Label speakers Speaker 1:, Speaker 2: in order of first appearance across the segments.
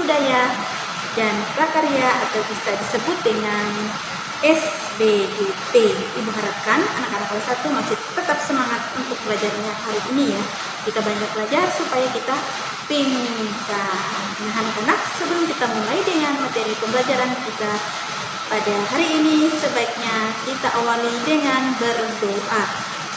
Speaker 1: budaya dan prakarya atau bisa disebut dengan SBDP. Ibu harapkan anak-anak kelas 1 masih tetap semangat untuk belajarnya hari ini ya. Kita banyak belajar supaya kita pintar. Nah anak-anak, sebelum kita mulai dengan materi pembelajaran kita pada hari ini, sebaiknya kita awali dengan berdoa.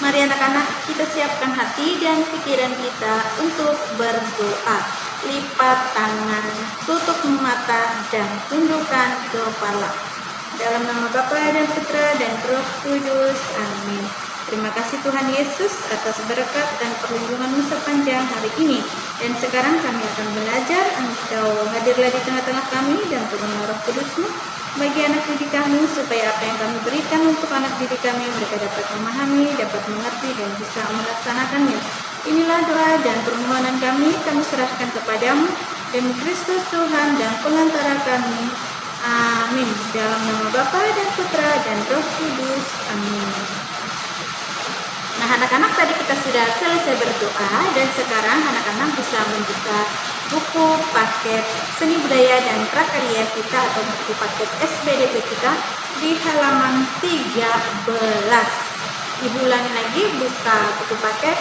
Speaker 1: Mari anak-anak, kita siapkan hati dan pikiran kita untuk berdoa. Lipat tangan, tutup mata, dan tundukkan kepala. Dalam nama Bapa dan Putra dan Roh Kudus. Amin. Terima kasih Tuhan Yesus atas berkat dan perlindungan-Mu sepanjang hari ini. Dan sekarang kami akan belajar, Engkau hadirlah di tengah-tengah kami dan turunlah Roh Kudus-Mu bagi anak didik kami, supaya apa yang kami berikan untuk anak didik kami, mereka dapat memahami, dapat mengerti, dan bisa melaksanakannya. Inilah doa dan permohonan kami serahkan kepadamu, demi Kristus Tuhan dan pengantara kami. Amin. Dalam nama Bapa dan Putra dan Roh Kudus. Amin. Nah anak-anak, tadi kita sudah selesai berdoa, dan sekarang anak-anak bisa membuka buku paket seni budaya dan prakarya kita atau buku paket SBDP kita di halaman 13. Ibu ulangi lagi, buka buku paket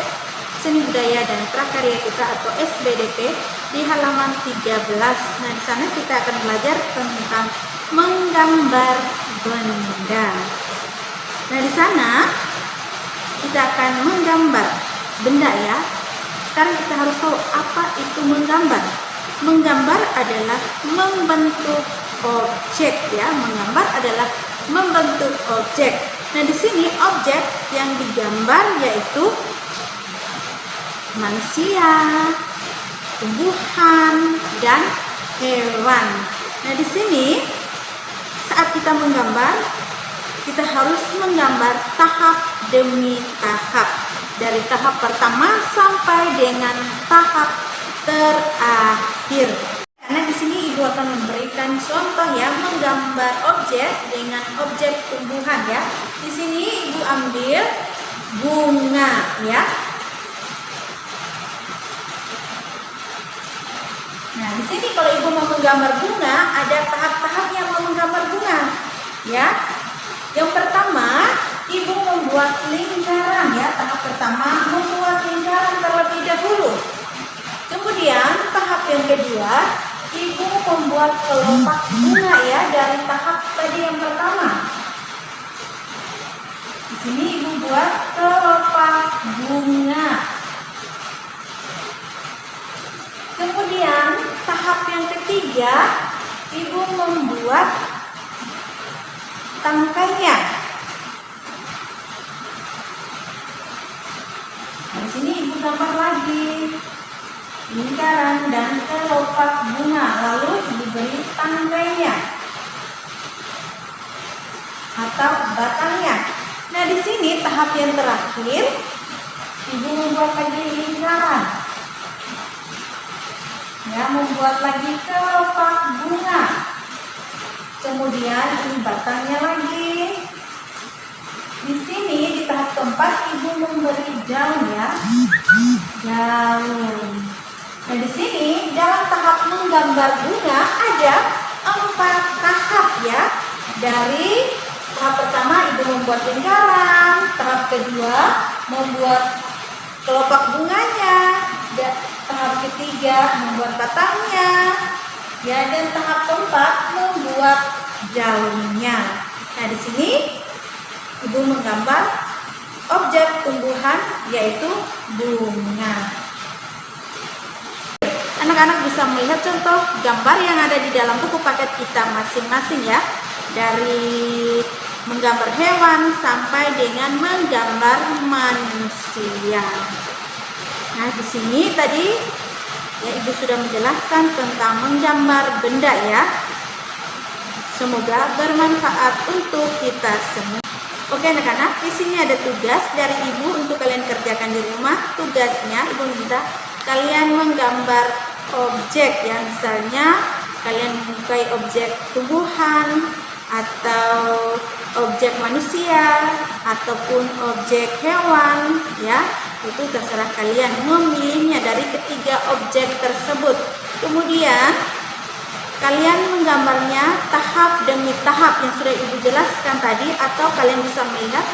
Speaker 1: seni budaya dan prakarya kita atau SBDP di halaman 13. Nah di sana kita akan belajar tentang menggambar benda. Nah di sana kita akan menggambar benda ya. Sekarang kita harus tahu apa itu menggambar. Menggambar adalah membentuk objek ya. Menggambar adalah membentuk objek. Nah di sini objek yang digambar yaitu manusia, tumbuhan, dan hewan. Nah di sini saat kita menggambar, kita harus menggambar tahap demi tahap, dari tahap pertama sampai dengan tahap terakhir. Karena di sini ibu akan memberikan contoh ya, menggambar objek dengan objek tumbuhan ya. Di sini ibu ambil bunga ya. Nah di sini kalau ibu mau menggambar bunga, ada tahap-tahapnya mau menggambar bunga ya. Yang pertama, ibu membuat lingkaran ya. Tahap pertama membuat lingkaran terlebih dahulu. Kemudian tahap yang kedua, ibu membuat kelopak bunga ya dari tahap tadi yang pertama. Di sini ibu buat kelopak bunga. Kemudian tahap yang ketiga, ibu membuat tangkainya. Nah, di sini ibu gambar lagi lingkaran dan kelopak bunga, lalu diberi tangkainya atau batangnya. Nah, di sini tahap yang terakhir, ibu membuat lagi lingkaran. Ya, membuat lagi kelopak bunga. Kemudian ini batangnya lagi. Di sini di tahap keempat ibu memberi daun ya. Daun. Nah di sini dalam tahap menggambar bunga ada 4 tahap ya. Dari tahap pertama ibu membuat lingkaran, tahap kedua membuat kelopak bunganya, dan tahap ketiga membuat batangnya. Ya, dan tahap keempat membuat daunnya. Nah, di sini ibu menggambar objek tumbuhan yaitu bunga. Anak-anak bisa melihat contoh gambar yang ada di dalam buku paket kita masing-masing ya. Dari menggambar hewan sampai dengan menggambar manusia. Nah, di sini tadi ya ibu sudah menjelaskan tentang menggambar benda ya. Semoga bermanfaat untuk kita semua. Oke anak-anak, di sini ada tugas dari ibu untuk kalian kerjakan di rumah. Tugasnya ibu minta kalian menggambar objek ya. Misalnya kalian menyukai objek tumbuhan atau objek manusia ataupun objek hewan ya. Itu terserah kalian memilihnya dari ketiga objek tersebut. Kemudian kalian menggambarnya tahap demi tahap yang sudah Ibu jelaskan tadi, atau kalian bisa melihat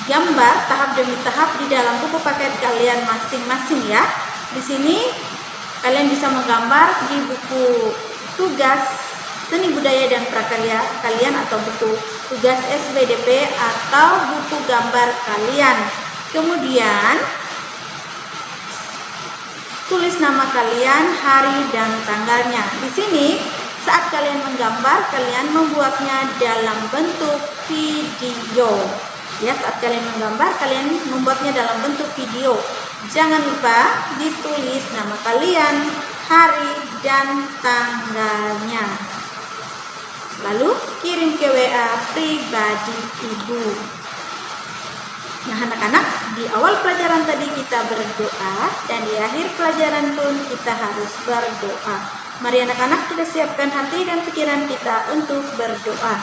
Speaker 1: gambar tahap demi tahap di dalam buku paket kalian masing-masing ya. Di sini kalian bisa menggambar di buku tugas seni budaya dan prakarya kalian, atau buku tugas SBDP, atau buku gambar kalian. Kemudian tulis nama kalian, hari dan tanggalnya. Di sini saat kalian menggambar, kalian membuatnya dalam bentuk video. Ya, saat kalian menggambar, kalian membuatnya dalam bentuk video. Jangan lupa ditulis nama kalian, hari dan tanggalnya. Lalu kirim ke WA pribadi Ibu. Nah anak-anak, di awal pelajaran tadi kita berdoa, dan di akhir pelajaran pun kita harus berdoa. Mari anak-anak kita siapkan hati dan pikiran kita untuk berdoa.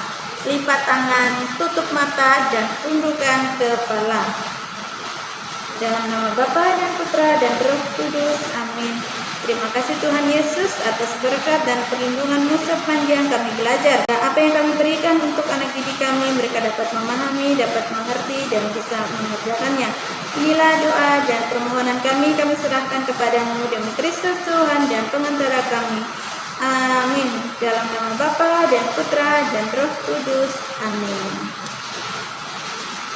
Speaker 1: Lipat tangan, tutup mata, dan tundukkan kepala. Dalam nama Bapa dan Putra dan Roh Kudus, amin. Terima kasih Tuhan Yesus atas berkat dan perlindungan-Mu sepanjang kami belajar. Apa yang kami berikan untuk anak didik kami, mereka dapat memahami, dapat mengerti, dan bisa mengerjakannya. Inilah doa dan permohonan kami serahkan kepadamu demi Kristus Tuhan dan pengantara kami. Amin. Dalam nama Bapa dan Putra dan Roh Kudus, amin.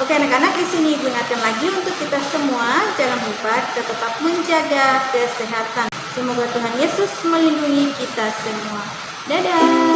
Speaker 1: Oke anak-anak, di sini Ibu ingatkan lagi untuk kita semua, jangan lupa kita tetap menjaga kesehatan. Semoga Tuhan Yesus melindungi kita semua. Dadah.